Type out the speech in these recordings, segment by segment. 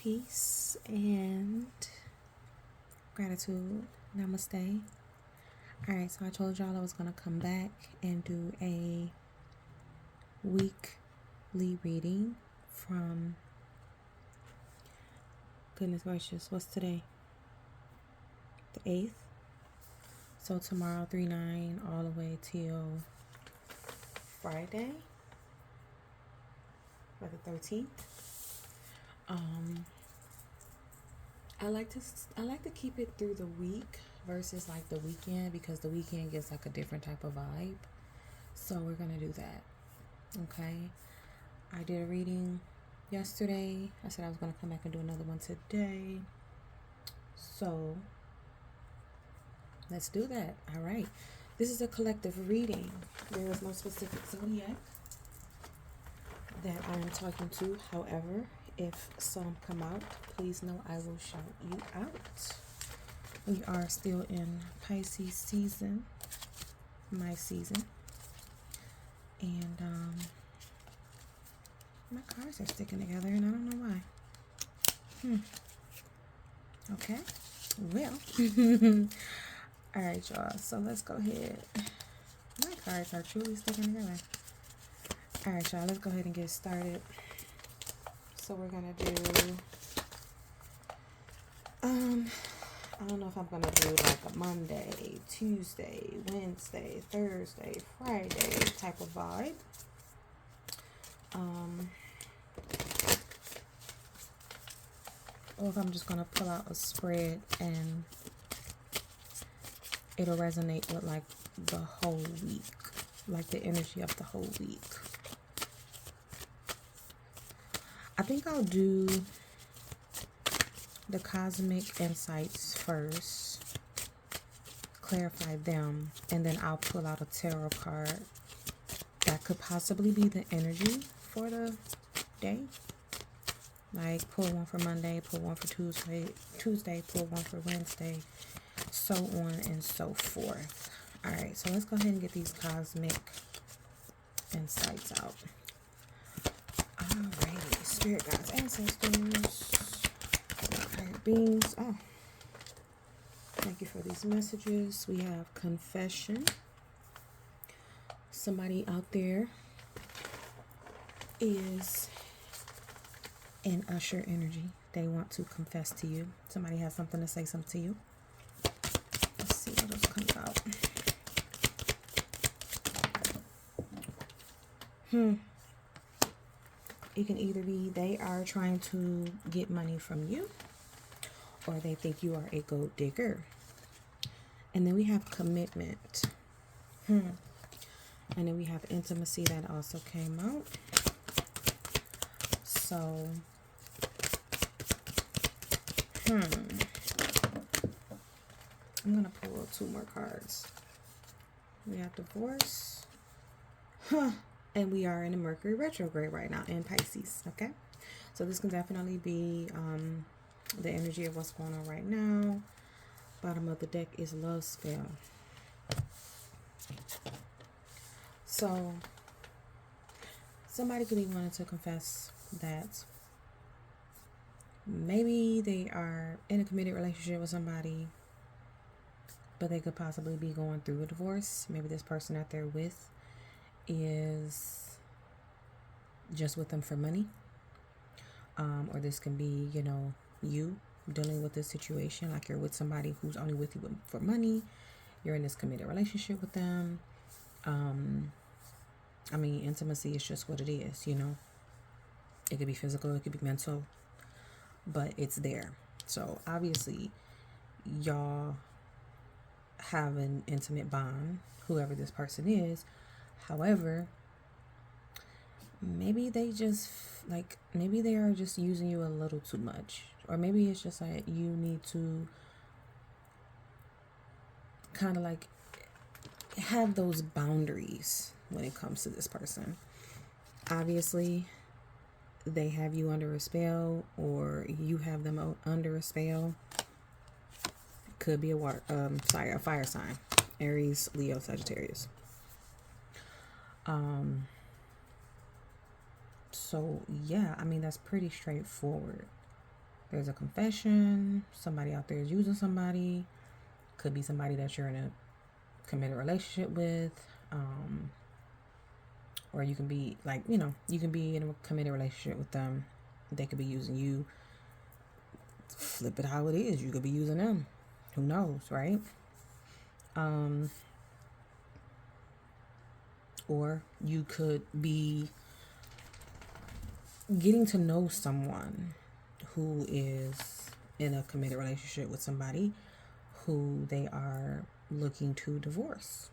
Peace and gratitude. Namaste. Alright, so I told y'all I was going to come back and do a weekly reading from, goodness gracious, what's today? The 8th. So tomorrow, 3/9, all the way till Friday, or the 13th. I like to keep it through the week versus like the weekend, because the weekend gives like a different type of vibe. So we're gonna do that. Okay. I did a reading yesterday. I said I was gonna come back and do another one today. So let's do that. All right. This is a collective reading. There is no specific zodiac that I am talking to. However, if some come out, please know I will shout you out. We are still in Pisces season, my season. And my cards are sticking together and I don't know why. Okay. Well. Alright, y'all. So let's go ahead. My cards are truly sticking together. Alright, y'all. Let's go ahead and get started. So we're gonna do I don't know if I'm gonna do like a Monday, Tuesday, Wednesday, Thursday, Friday type of vibe. Or if I'm just gonna pull out a spread and it'll resonate with like the whole week, like the energy of the whole week. I think I'll do the cosmic insights first, clarify them, and then I'll pull out a tarot card that could possibly be the energy for the day. Like pull one for Monday, pull one for Tuesday, pull one for Wednesday, so on and so forth. Alright, so let's go ahead and get these cosmic insights out. Alrighty, spirit guides, ancestors, higher beings. Oh, thank you for these messages. We have confession. Somebody out there is in usher energy. They want to confess to you. Somebody has something to say something to you. Let's see what else comes out. It can either be they are trying to get money from you, or they think you are a gold digger. And then we have commitment. And then we have intimacy that also came out. So, I'm going to pull 2 more cards. We have divorce. And we are in a Mercury retrograde right now in Pisces. Okay. So this can definitely be the energy of what's going on right now. Bottom of the deck is love spell. So somebody could be wanting to confess that maybe they are in a committed relationship with somebody, but they could possibly be going through a divorce. Maybe this person that they're with is just with them for money. Or this can be, you dealing with this situation, like you're with somebody who's only with you for money. You're in this committed relationship with them. Intimacy is just what it is, It could be physical, it could be mental, but it's there. So obviously y'all have an intimate bond, whoever this person is. However, maybe they are just using you a little too much. Or maybe it's just like you need to kind of like have those boundaries when it comes to this person. Obviously, they have you under a spell, or you have them under a spell. Could be a fire sign. Aries, Leo, Sagittarius. So yeah, that's pretty straightforward. there's a confession. Somebody out there is using somebody. Could be somebody that you're in a committed relationship with. Or you can be like, you can be in a committed relationship with them. They could be using you. Flip it how it is. You could be using them. Who knows, right? Or you could be getting to know someone who is in a committed relationship with somebody who they are looking to divorce.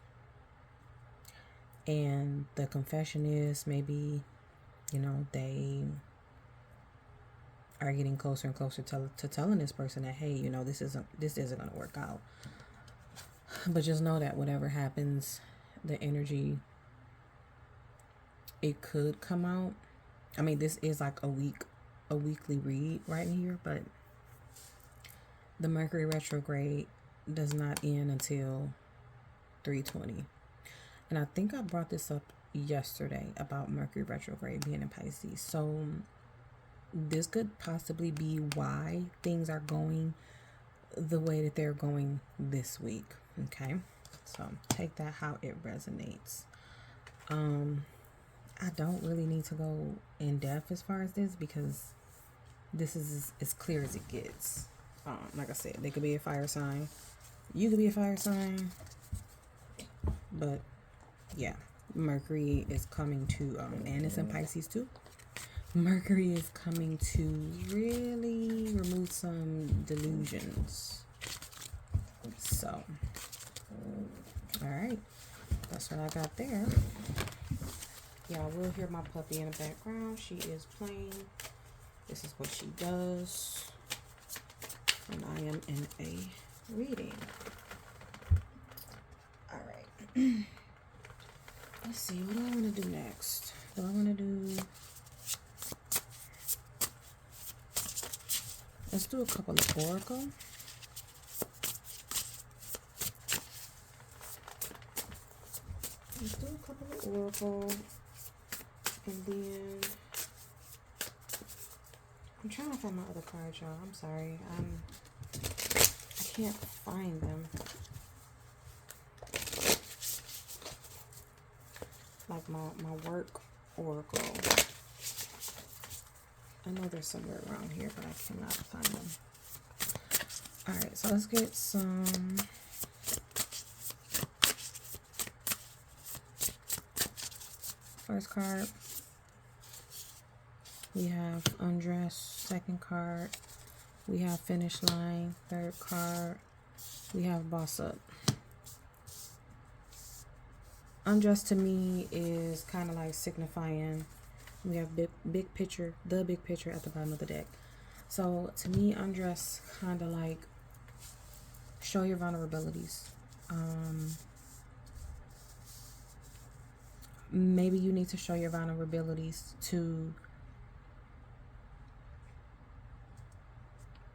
And the confession is maybe, they are getting closer and closer to telling this person that, hey, this isn't going to work out. But just know that whatever happens, the energy, it could come out. I mean, this is like a weekly read right here, but the Mercury retrograde does not end until 3/20. And I think I brought this up yesterday about Mercury retrograde being in Pisces. So this could possibly be why things are going the way that they're going this week. Okay. So take that how it resonates. I don't really need to go in depth as far as this because this is as clear as it gets. Like I said, they could be a fire sign. You could be a fire sign. But yeah, Mercury is coming to, and it's in Pisces too. Mercury is coming to really remove some delusions. So, all right, that's what I got there. Y'all will hear my puppy in the background. She is playing. This is what she does. And I am in a reading. All right. Let's see, what do I want to do next? Do I want to do... Let's do a couple of oracle. Let's do a couple of oracle. And then... I'm trying to find my other cards, y'all. I'm sorry. I can't find them. Like my work oracle. I know they're somewhere around here, but I cannot find them. Alright, so let's get some first card. We have undress, second card. We have finish line, third card. We have boss up. Undress to me is kind of like signifying, we have big picture, the big picture at the bottom of the deck. So to me, undress kind of like show your vulnerabilities. Maybe you need to show your vulnerabilities to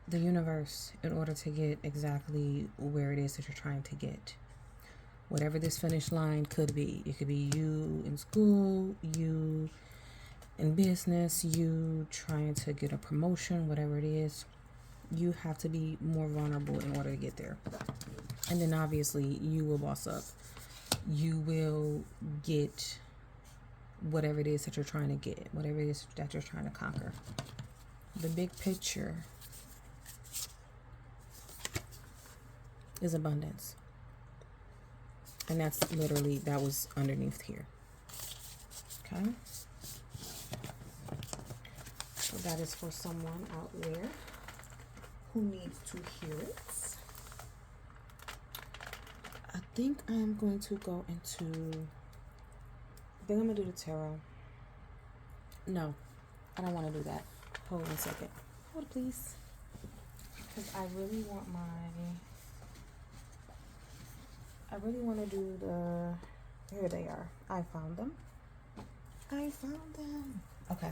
the universe in order to get exactly where it is that you're trying to get. Whatever this finish line could be. It could be you in school, you in business, you trying to get a promotion, whatever it is. You have to be more vulnerable in order to get there. And then obviously you will boss up. You will get whatever it is that you're trying to get, whatever it is that you're trying to conquer. The big picture is abundance. And that's literally, that was underneath here. Okay. So that is for someone out there who needs to hear it. I think I am going to go into, I think I'm going to do the tarot. No, I don't want to do that. Hold on a second. Hold please. Because I really want to do the, here they are. I found them. Okay.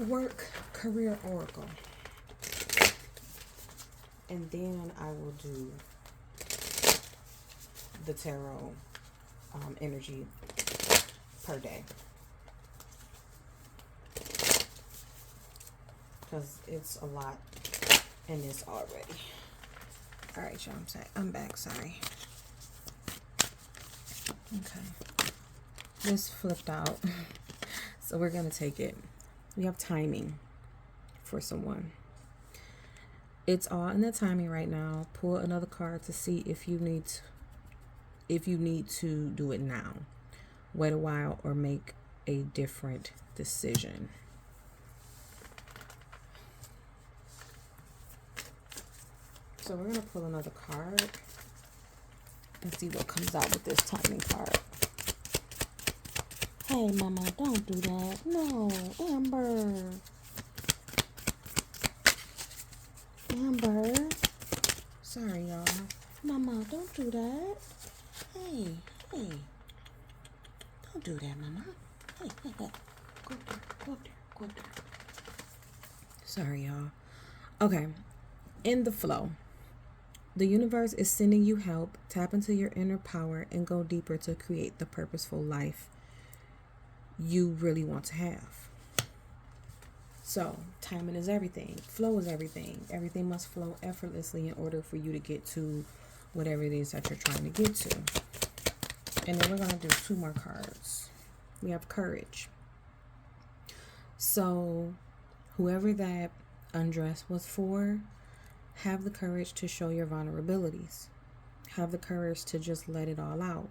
Work career oracle. And then I will do the tarot energy per day. because it's a lot in this already. All right, y'all, I'm back, sorry. Okay, this flipped out. So we're gonna take it. We have timing for someone. It's all in the timing right now. Pull another card to see if you need to do it now, wait a while, or make a different decision. So we're gonna pull another card and see what comes out with this timing card. Hey, Mama, don't do that. No, Amber. Amber. Sorry, y'all. Mama, don't do that. Hey. Don't do that, Mama. Hey. Go up there. Sorry, y'all. Okay. In the flow. The universe is sending you help. Tap into your inner power and go deeper to create the purposeful life you really want to have. So, timing is everything. Flow is everything. Everything must flow effortlessly in order for you to get to whatever it is that you're trying to get to. And then we're going to do 2 more cards. We have courage. So, whoever that undress was for, have the courage to show your vulnerabilities. Have the courage to just let it all out.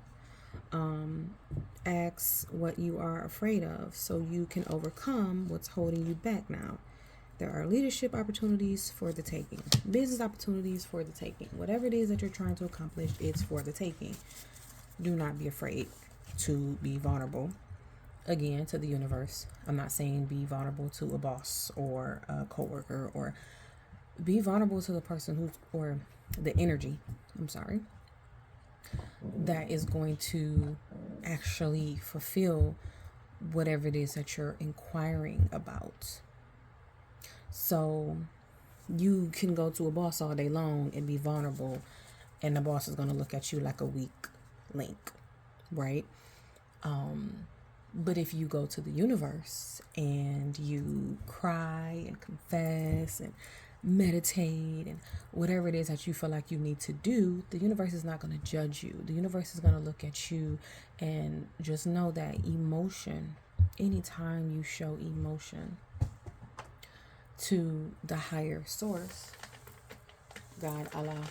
Ask what you are afraid of so you can overcome what's holding you back now. There are leadership opportunities for the taking, business opportunities for the taking. Whatever it is that you're trying to accomplish, it's for the taking. Do not be afraid to be vulnerable. Again, to the universe. I'm not saying be vulnerable to a boss or a coworker, or be vulnerable to the person or the energy, that is going to actually fulfill whatever it is that you're inquiring about. So you can go to a boss all day long and be vulnerable, and the boss is going to look at you like a weak link, right? But if you go to the universe and you cry and confess and meditate and whatever it is that you feel like you need to do, the universe is not going to judge you. The universe is going to look at you and just know that emotion, anytime you show emotion to the higher source, God, Allah,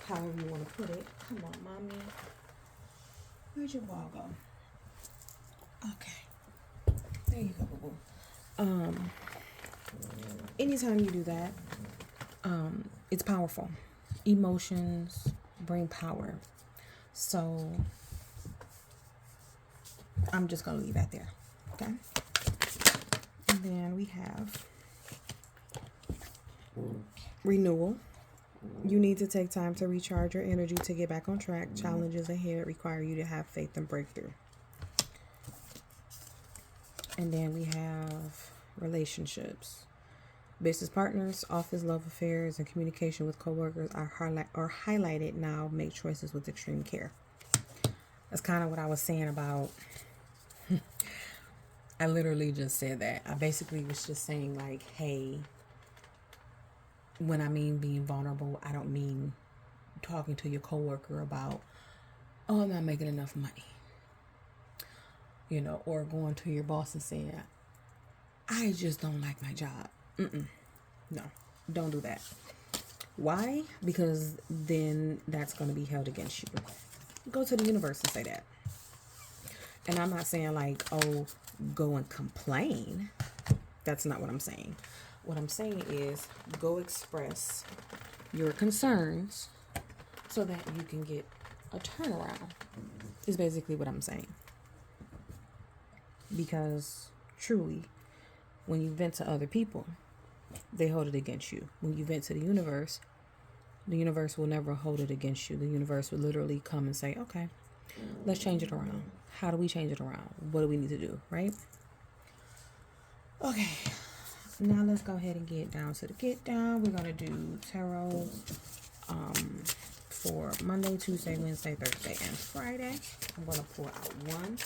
however you want to put it. Come on, Mommy. Where'd your ball go? Okay. There you go, boo-boo. Anytime you do that, it's powerful. Emotions bring power. So I'm just going to leave that there. Okay. And then we have renewal. You need to take time to recharge your energy to get back on track. Challenges ahead require you to have faith and breakthrough. And then we have relationships. Business partners, office, love affairs, and communication with coworkers are highlighted now. Make choices with extreme care. That's kind of what I was saying about. I literally just said that. I basically was just saying, like, hey, when I mean being vulnerable, I don't mean talking to your coworker about, oh, I'm not making enough money. Or going to your boss and saying, I just don't like my job. No, don't do that. Why? Because then that's going to be held against you. Go to the universe and say that. And I'm not saying like, oh, go and complain. That's not what I'm saying. What I'm saying is go express your concerns so that you can get a turnaround, is basically what I'm saying. Because truly, when you vent to other people, they hold it against you. When you vent to the universe will never hold it against you. The universe will literally come and say, okay, let's change it around. How do we change it around? What do we need to do, right? Okay, now let's go ahead and get down to the get down. We're going to do tarot for Monday, Tuesday, Wednesday, Thursday, and Friday. I'm going to pull out one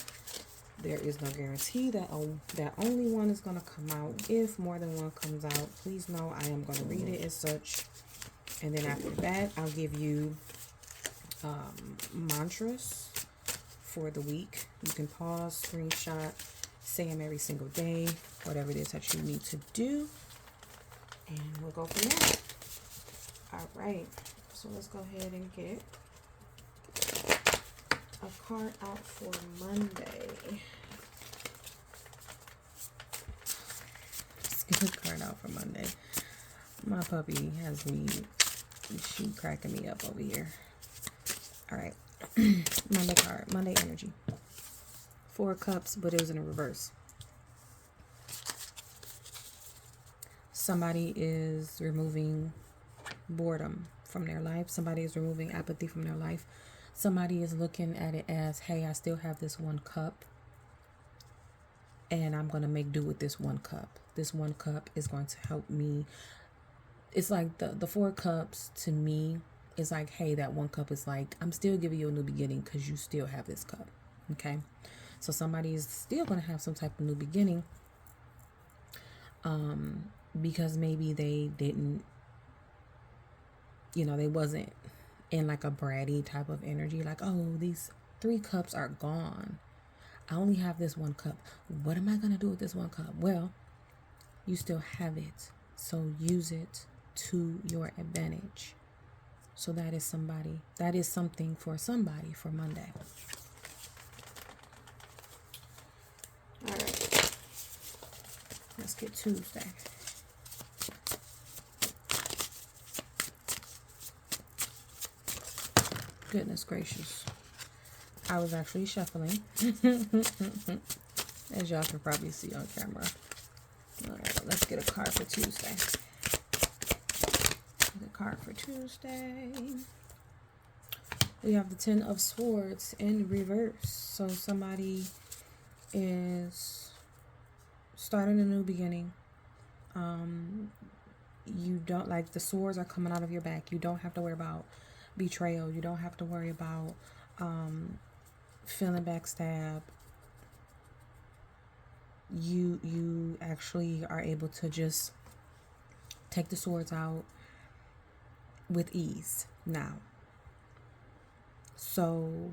There is no guarantee that that only one is going to come out. If more than one comes out, please know I am going to read it as such. And then after that, I'll give you mantras for the week. You can pause, screenshot, say them every single day, whatever it is that you need to do. And we'll go from there. All right. So let's go ahead and get a card out for Monday. Let's get a card out for Monday. My puppy has me, she cracking me up over here. All right. Monday card, Monday energy. 4 cups, but it was in a reverse. Somebody is removing boredom from their life. Somebody is removing apathy from their life. Somebody is looking at it as, hey, I still have this 1 cup, and I'm going to make do with this 1 cup. This 1 cup is going to help me. It's like the 4 cups to me is like, hey, that 1 cup is like, I'm still giving you a new beginning because you still have this cup. Okay. So somebody is still going to have some type of new beginning. Because maybe they didn't, they wasn't in like a bratty type of energy. Like, oh, these 3 cups are gone. I only have this 1 cup. What am I going to do with this 1 cup? Well, you still have it. So use it to your advantage. So that is something for somebody for Monday. All right. Let's get Tuesday. Goodness gracious. I was actually shuffling. As y'all can probably see on camera. All right, let's get a card for Tuesday. Get a card for Tuesday. We have the 10 of Swords in reverse. So somebody is starting a new beginning. You don't, like, the swords are coming out of your back. You don't have to worry about betrayal. You don't have to worry about feeling backstabbed. You actually are able to just take the swords out with ease now. So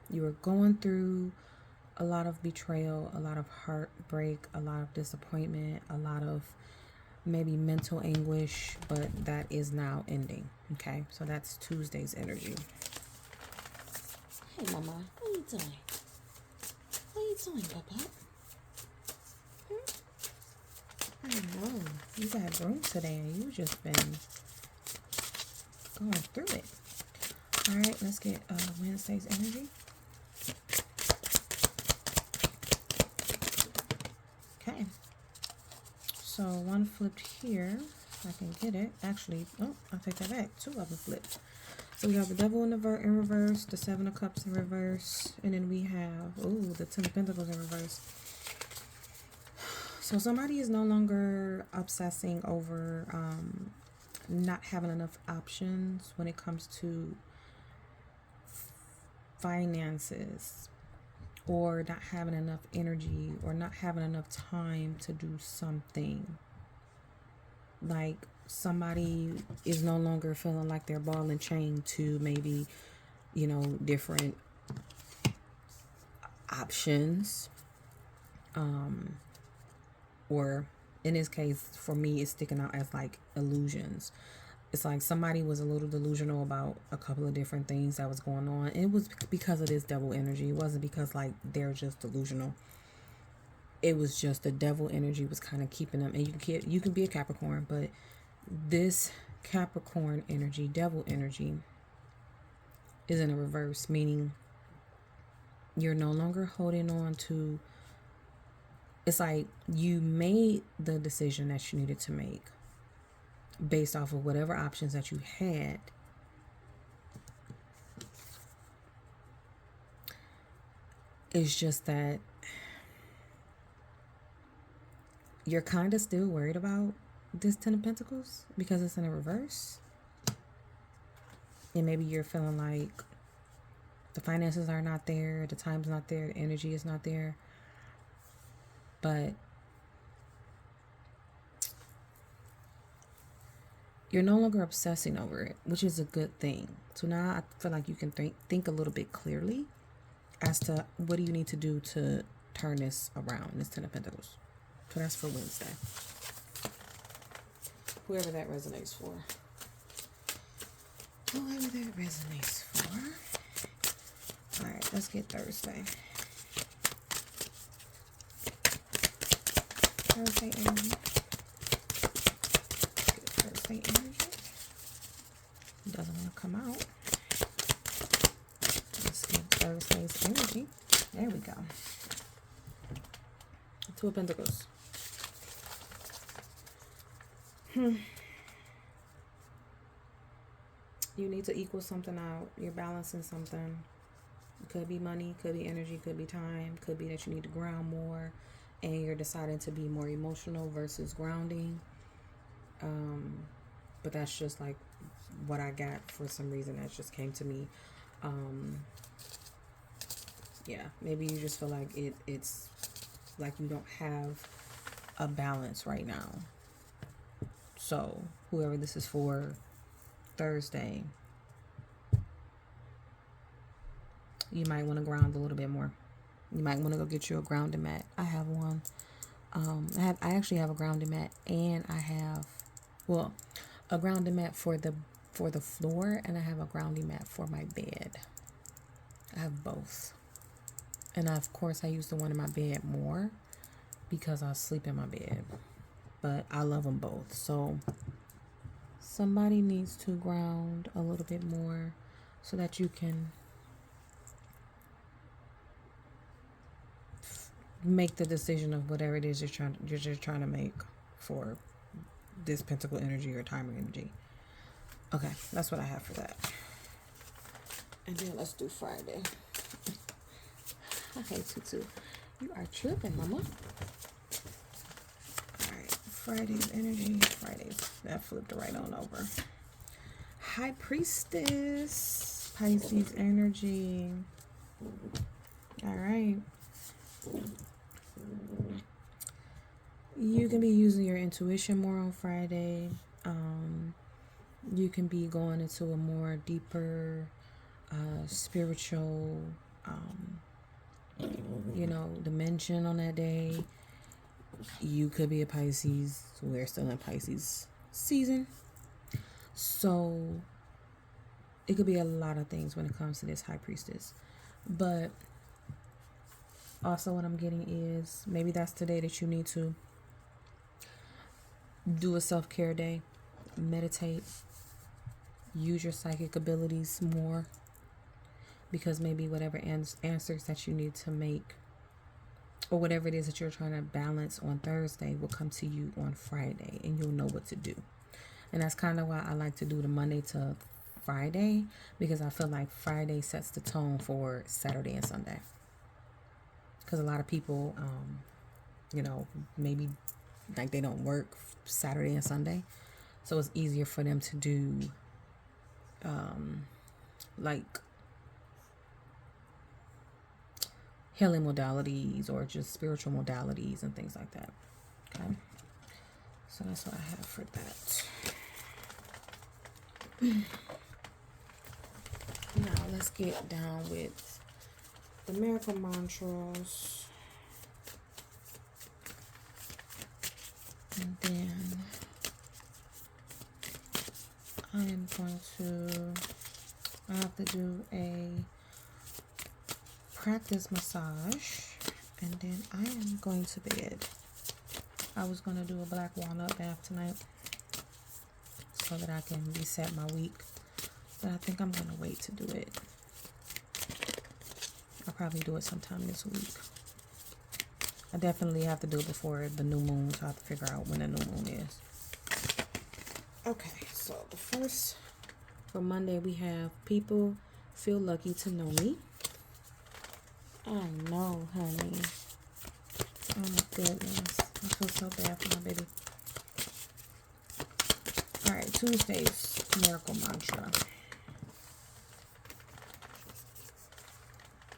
you are going through a lot of betrayal, a lot of heartbreak, a lot of disappointment, a lot of maybe mental anguish, but that is now ending. Okay, so that's Tuesday's energy. Hey, Mama, what are you doing? What are you doing, Papa? I know you got room today, and you've just been going through it. All right, let's get Wednesday's energy. Okay. So 1 flipped here. If I can get it. Actually, oh, I'll take that back. 2 of them flipped. So we have the Devil in reverse, the 7 of Cups in reverse, and then we have, the 10 of Pentacles in reverse. So somebody is no longer obsessing over not having enough options when it comes to finances, or not having enough energy, or not having enough time to do something. Like, somebody is no longer feeling like they're ball and chain to maybe, different options. Or in this case, for me, it's sticking out as like illusions. It's like somebody was a little delusional about a couple of different things that was going on. It was because of this devil energy. It wasn't because like they're just delusional. It was just the devil energy was kind of keeping them. And you can be a Capricorn, but this Capricorn energy, devil energy, is in a reverse, meaning you're no longer holding on to. It's like you made the decision that you needed to make based off of whatever options that you had. It's just that you're kind of still worried about this 10 of Pentacles because it's in a reverse. And maybe you're feeling like The finances are not there, the time's not there, the energy is not there. But you're no longer obsessing over it, which is a good thing. So now I feel like you can think a little bit clearly as to what do you need to do to turn this around, this 10 of Pentacles. So that's for Wednesday. Whoever that resonates for. Whoever that resonates for. All right, let's get Thursday. Thursday energy. Get Thursday energy. It doesn't want to come out. Let's get Thursday's energy. There we go. Two of Pentacles. You need to equal something out. You're balancing something. It could be money, could be energy, could be time, could be that you need to ground more and you're deciding to be more emotional versus grounding. But that's just like what I got for some reason. That just came to me. Yeah, maybe you just feel like it's like you don't have a balance right now. So whoever this is for, Thursday, you might want to ground a little bit more. You might want to go get you a grounding mat. I have one. I actually have a grounding mat, and I have, well, a grounding mat for the floor, and I have a grounding mat for my bed. I have both. And of course I use the one in my bed more because I sleep in my bed. But I love them both. So somebody needs to ground a little bit more so that you can make the decision of whatever it is you're just trying to make for this pentacle energy or timer energy. Okay, that's what I have for that. And then let's do Friday. Okay, Tutu, you are tripping, mama. All right, Friday's energy. That flipped right on over. High Priestess, Pisces energy. All right. You can be using your intuition more on Friday. You can be going into a more deeper spiritual dimension on that day. You could be a Pisces. We're still in Pisces season, so it could be a lot of things when it comes to this High Priestess. But also what I'm getting is maybe that's the day that you need to do a self-care day, meditate, use your psychic abilities more, because maybe whatever answers that you need to make or whatever it is that you're trying to balance on Thursday will come to you on Friday, and you'll know what to do. And that's kind of why I like to do the Monday to Friday, because I feel like Friday sets the tone for Saturday and Sunday. Because a lot of people, maybe like they don't work Saturday and Sunday. So it's easier for them to do like healing modalities or just spiritual modalities and things like that. Okay. So that's what I have for that. Now let's get down with the miracle mantras. And then I have to do a practice massage, and then I am going to bed. I was going to do a black walnut bath tonight so that I can reset my week, but I think I'm going to wait to do it. I'll probably do it sometime this week. I definitely have to do it before the new moon, so I have to figure out when the new moon is. Okay, so the first for Monday we have people feel lucky to know me. I know, honey. Oh my goodness. I feel so bad for my baby. Alright, Tuesday's miracle mantra.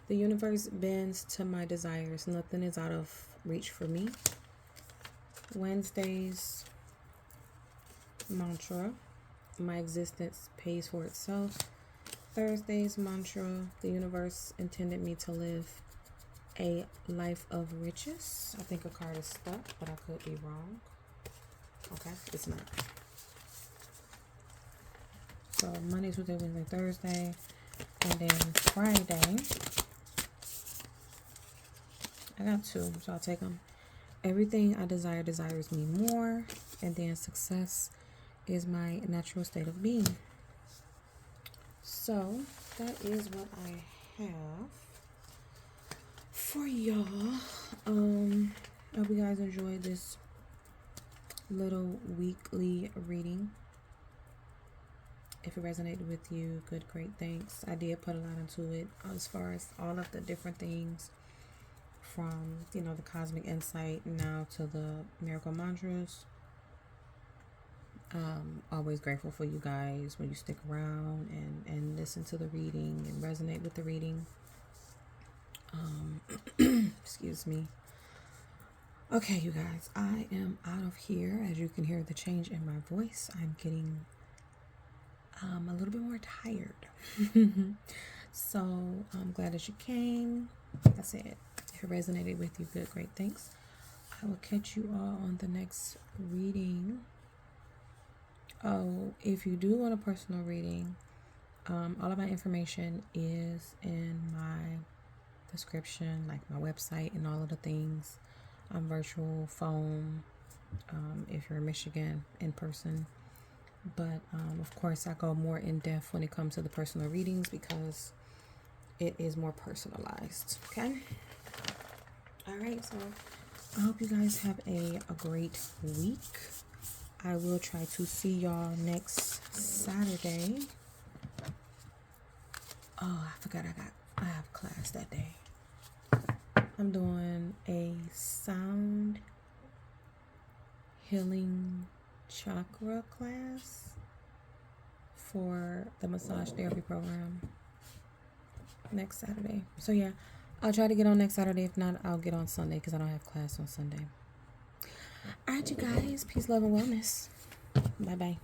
The universe bends to my desires. Nothing is out of reach for me. Wednesdays, mantra. My existence pays for itself. Thursday's mantra. The universe intended me to live a life of riches. I think a card is stuck, but I could be wrong. Okay, it's not. So Monday, Tuesday, Wednesday, Thursday, and then Friday. I got two, so I'll take them. Everything I desire desires me more, and then success is my natural state of being. So that is what I have for y'all. I hope you guys enjoyed this little weekly reading. If it resonated with you, good, great, thanks. I did put a lot into it as far as all of the different things from, you know, the cosmic insight now to the miracle mantras. Always grateful for you guys when you stick around and listen to the reading and resonate with the reading. Excuse me. Okay, you guys, I am out of here. As you can hear the change in my voice, I'm getting a little bit more tired. So I'm glad that you came. Like I said, if it resonated with you, good, great, thanks. I will catch you all on the next reading. Oh, if you do want a personal reading, all of my information is in my description, like my website and all of the things. I'm virtual, phone, if you're in Michigan, in person. But of course, I go more in depth when it comes to the personal readings because it is more personalized. Okay. All right. So I hope you guys have a great week. I will try to see y'all next Saturday. Oh, I forgot I have class that day. I'm doing a sound healing chakra class for the massage therapy program next Saturday. So yeah, I'll try to get on next Saturday. If not, I'll get on Sunday because I don't have class on Sunday. All right, you guys. Peace, love, and wellness. Bye-bye.